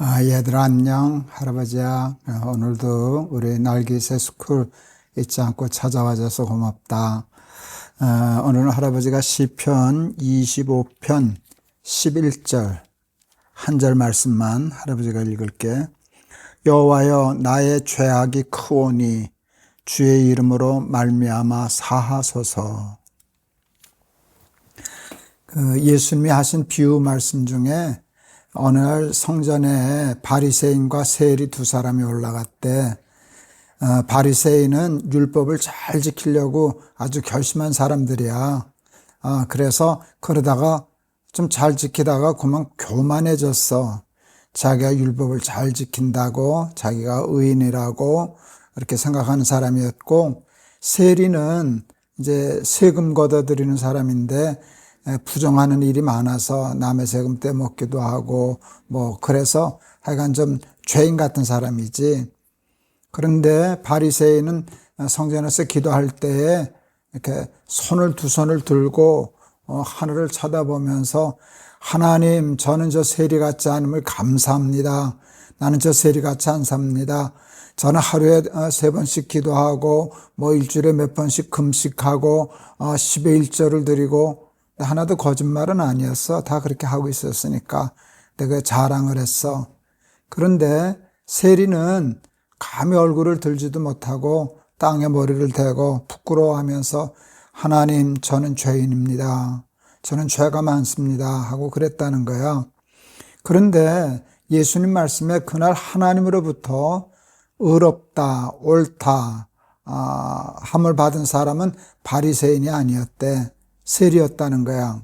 얘들아 안녕. 할아버지야. 오늘도 우리 날기새 스쿨 잊지 않고 찾아와줘서 고맙다. 오늘은 할아버지가 시편 25편 11절 한 절 말씀만 할아버지가 읽을게. 여호와여, 나의 죄악이 크오니 주의 이름으로 말미암아 사하소서. 예수님이 하신 비유 말씀 중에 어느 날 성전에 바리새인과 세리 두 사람이 올라갔대. 바리새인은 율법을 잘 지키려고 아주 결심한 사람들이야. 그래서 그러다가 좀 잘 지키다가 그만 교만해졌어. 자기가 율법을 잘 지킨다고, 자기가 의인이라고 이렇게 생각하는 사람이었고, 세리는 이제 세금 걷어들이는 사람인데 부정하는 일이 많아서 남의 세금 떼먹기도 하고 그래서 하여간 좀 죄인 같은 사람이지. 그런데 바리새인은 성전에서 기도할 때에 이렇게 두 손을 들고 하늘을 쳐다보면서 하나님, 저는 저 세리 같지 않음을 감사합니다. 나는 저 세리 같지 않습니다. 저는 하루에 3번씩 기도하고 일주일에 몇 번씩 금식하고 10의 1조를 드리고 하나도 거짓말은 아니었어. 다 그렇게 하고 있었으니까 내가 자랑을 했어. 그런데 세리는 감히 얼굴을 들지도 못하고 땅에 머리를 대고 부끄러워하면서 하나님, 저는 죄인입니다. 저는 죄가 많습니다. 하고 그랬다는 거야. 그런데 예수님 말씀에 그날 하나님으로부터 의롭다, 옳다 함을 받은 사람은 바리새인이 아니었대. 세리였다는 거야.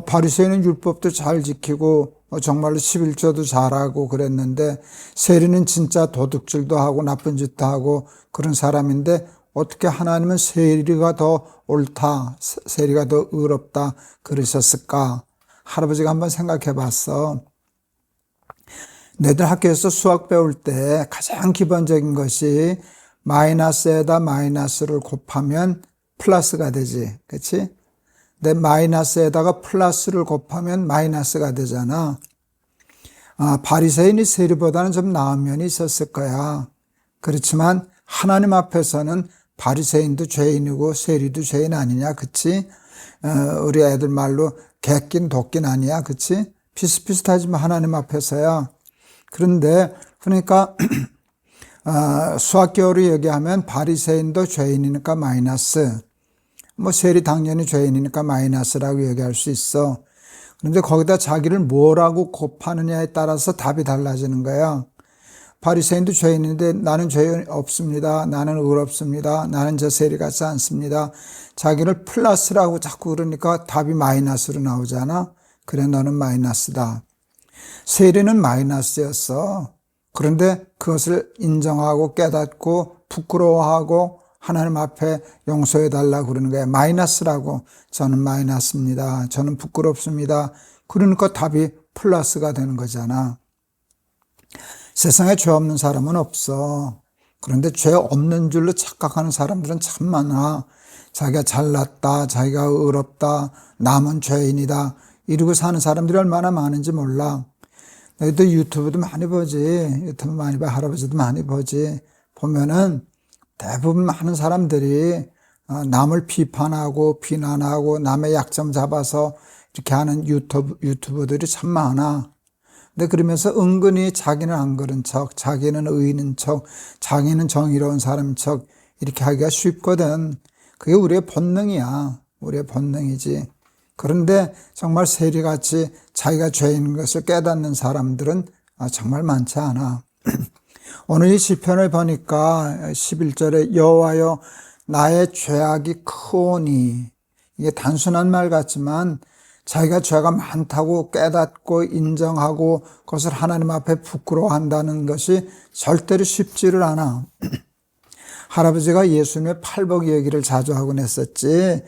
바리새인은 율법도 잘 지키고 정말로 11조도 잘하고 그랬는데 세리는 진짜 도둑질도 하고 나쁜 짓도 하고 그런 사람인데 어떻게 하나님은 세리가 더 옳다, 세리가 더 의롭다 그러셨을까? 할아버지가 한번 생각해 봤어. 너희들 학교에서 수학 배울 때 가장 기본적인 것이 마이너스에다 마이너스를 곱하면 플러스가 되지. 그렇지? 근데 마이너스에다가 플러스를 곱하면 마이너스가 되잖아. 바리새인이 세리보다는 좀 나은 면이 있었을 거야. 그렇지만 하나님 앞에서는 바리새인도 죄인이고 세리도 죄인 아니냐, 그치? 우리 애들 말로 객긴 도끼는 아니야, 그치? 비슷비슷하지만 하나님 앞에서야. 그런데 그러니까 수학교로 얘기하면 바리새인도 죄인이니까 마이너스, 세리 당연히 죄인이니까 마이너스라고 얘기할 수 있어. 그런데 거기다 자기를 뭐라고 곱하느냐에 따라서 답이 달라지는 거야. 바리새인도 죄인인데 나는 죄 없습니다. 나는 의롭습니다. 나는 저 세리 같지 않습니다. 자기를 플러스라고 자꾸 그러니까 답이 마이너스로 나오잖아. 그래, 너는 마이너스다. 세리는 마이너스였어. 그런데 그것을 인정하고 깨닫고 부끄러워하고 하나님 앞에 용서해달라고 그러는 거야. 마이너스라고. 저는 마이너스입니다. 저는 부끄럽습니다. 그러니까 답이 플러스가 되는 거잖아. 세상에 죄 없는 사람은 없어. 그런데 죄 없는 줄로 착각하는 사람들은 참 많아. 자기가 잘났다, 자기가 의롭다, 남은 죄인이다 이러고 사는 사람들이 얼마나 많은지 몰라. 너희도 유튜브도 많이 보지. 유튜브 많이 봐. 할아버지도 많이 보지. 보면은 대부분 많은 사람들이 남을 비판하고 비난하고 남의 약점 잡아서 이렇게 하는 유튜버들이 참 많아. 근데 그러면서 은근히 자기는 안 그런 척, 자기는 의인인 척, 자기는 정의로운 사람인 척 이렇게 하기가 쉽거든. 그게 우리의 본능이야. 우리의 본능이지. 그런데 정말 세리같이 자기가 죄인 것을 깨닫는 사람들은 정말 많지 않아. 오늘 이 시편을 보니까 11절에 여호와여, 나의 죄악이 크오니, 이게 단순한 말 같지만 자기가 죄가 많다고 깨닫고 인정하고 그것을 하나님 앞에 부끄러워한다는 것이 절대로 쉽지를 않아. 할아버지가 예수님의 팔복 얘기를 자주 하곤 했었지.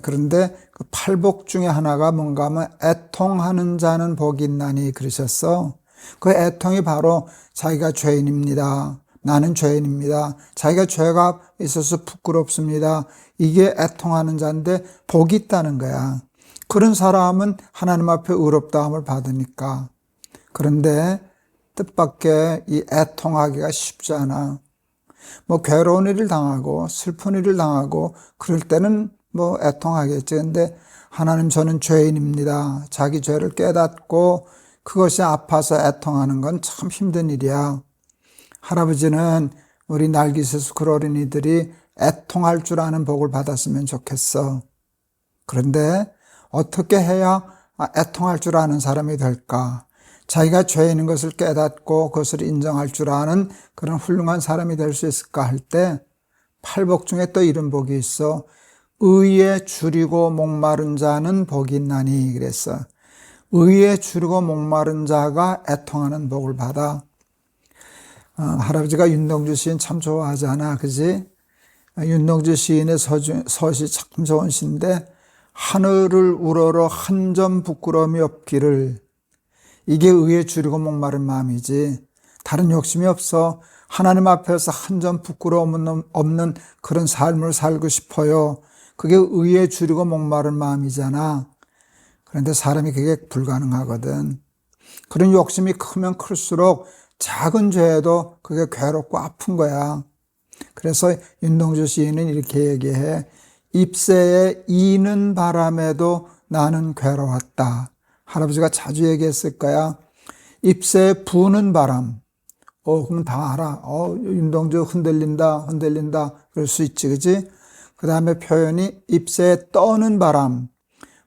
그런데 그 팔복 중에 하나가 뭔가 하면 애통하는 자는 복이 있나니 그러셨어. 그 애통이 바로 자기가 죄인입니다. 나는 죄인입니다. 자기가 죄가 있어서 부끄럽습니다. 이게 애통하는 자인데 복이 있다는 거야. 그런 사람은 하나님 앞에 의롭다함을 받으니까. 그런데 뜻밖의 이 애통하기가 쉽지 않아. 뭐 괴로운 일을 당하고 슬픈 일을 당하고 그럴 때는 뭐 애통하겠지. 근데 하나님 저는 죄인입니다. 자기 죄를 깨닫고 그것이 아파서 애통하는 건 참 힘든 일이야. 할아버지는 우리 날기세스 그 어린이들이 애통할 줄 아는 복을 받았으면 좋겠어. 그런데 어떻게 해야 애통할 줄 아는 사람이 될까? 자기가 죄인인 것을 깨닫고 그것을 인정할 줄 아는 그런 훌륭한 사람이 될 수 있을까 할 때 팔복 중에 또 이런 복이 있어. 의에 줄이고 목마른 자는 복이 있나니 그랬어. 의에 줄이고 목마른 자가 애통하는 복을 받아. 할아버지가 윤동주 시인 참 좋아하잖아. 그지? 윤동주 시인의 서시 참 좋은 시인데 하늘을 우러러 한 점 부끄러움이 없기를, 이게 의에 줄이고 목마른 마음이지. 다른 욕심이 없어. 하나님 앞에서 한 점 부끄러움 없는 그런 삶을 살고 싶어요. 그게 의에 줄이고 목마른 마음이잖아. 그런데 사람이 그게 불가능하거든. 그런 욕심이 크면 클수록 작은 죄에도 그게 괴롭고 아픈 거야. 그래서 윤동주 시인은 이렇게 얘기해. ip새에 이는 바람에도 나는 괴로웠다. 할아버지가 자주 얘기했을 거야. ip새에 부는 바람. 그럼 다 알아. 윤동주 흔들린다. 그럴 수 있지, 그지? 그 다음에 표현이 ip새에 떠는 바람.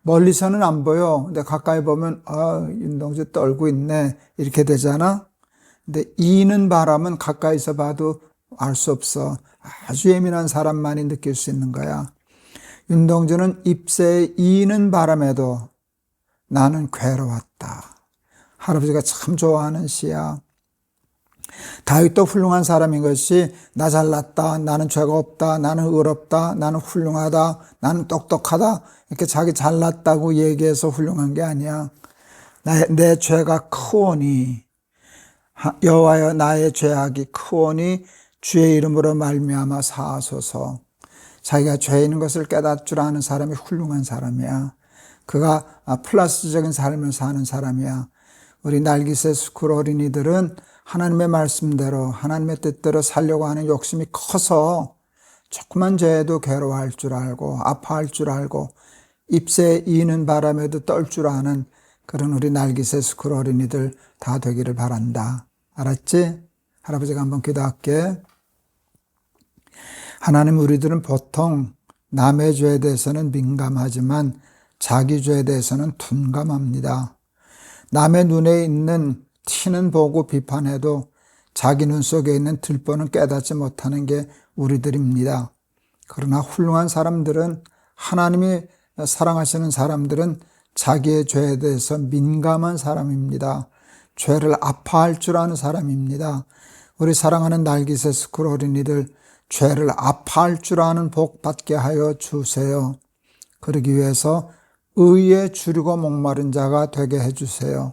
멀리서는 안 보여. 근데 가까이 보면, 윤동주 떨고 있네. 이렇게 되잖아. 근데 이는 바람은 가까이서 봐도 알 수 없어. 아주 예민한 사람만이 느낄 수 있는 거야. 윤동주는 ip새에 이는 바람에도 나는 괴로웠다. 할아버지가 참 좋아하는 시야. 다윗도 훌륭한 사람인 것이 나 잘났다, 나는 죄가 없다, 나는 의롭다, 나는 훌륭하다, 나는 똑똑하다 이렇게 자기 잘났다고 얘기해서 훌륭한 게 아니야. 내 죄가 크오니 여호와여 나의 죄악이 크오니 주의 이름으로 말미암아 사하소서. 자기가 죄인 것을 깨닫을 줄 아는 사람이 훌륭한 사람이야. 그가 플러스적인 삶을 사는 사람이야. 우리 날기새 스쿨 어린이들은 하나님의 말씀대로 하나님의 뜻대로 살려고 하는 욕심이 커서 조그만 죄에도 괴로워할 줄 알고 아파할 줄 알고 ip새에 이는 바람에도 떨 줄 아는 그런 우리 날기새 스쿨 어린이들 다 되기를 바란다. 알았지? 할아버지가 한번 기도할게. 하나님, 우리들은 보통 남의 죄에 대해서는 민감하지만 자기 죄에 대해서는 둔감합니다. 남의 눈에 있는 티는 보고 비판해도 자기 눈 속에 있는 들보는 깨닫지 못하는 게 우리들입니다. 그러나 훌륭한 사람들은, 하나님이 사랑하시는 사람들은 자기의 죄에 대해서 민감한 사람입니다. 죄를 아파할 줄 아는 사람입니다. 우리 사랑하는 날기새 스쿨 어린이들, 죄를 아파할 줄 아는 복 받게 하여 주세요. 그러기 위해서 의에 줄이고 목마른 자가 되게 해주세요.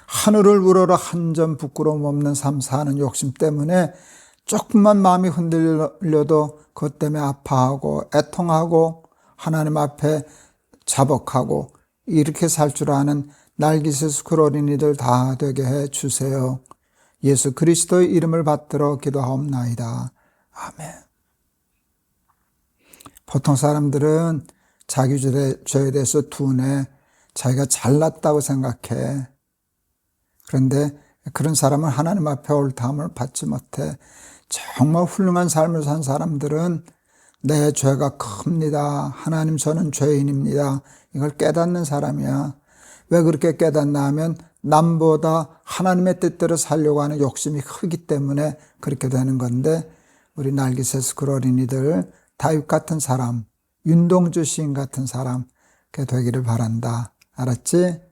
하늘을 우러러 한 점 부끄러움 없는 삶 사는 욕심 때문에 조금만 마음이 흔들려도 그것 때문에 아파하고 애통하고 하나님 앞에 자복하고 이렇게 살 줄 아는 날기새 스쿨 어린이들 다 되게 해주세요. 예수 그리스도의 이름을 받들어 기도하옵나이다. 아멘. 보통 사람들은 자기 죄에 대해서 둔해, 자기가 잘났다고 생각해. 그런데 그런 사람은 하나님 앞에 옳다함을 받지 못해. 정말 훌륭한 삶을 산 사람들은 내 죄가 큽니다. 하나님 저는 죄인입니다. 이걸 깨닫는 사람이야. 왜 그렇게 깨닫나 하면 남보다 하나님의 뜻대로 살려고 하는 욕심이 크기 때문에 그렇게 되는 건데, 우리 날기새 스쿨 어린이들 다윗 같은 사람, 윤동주 시인 같은 사람 되기를 바란다. 알았지?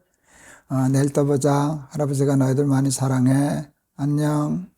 내일 또 보자. 할아버지가 너희들 많이 사랑해. 안녕.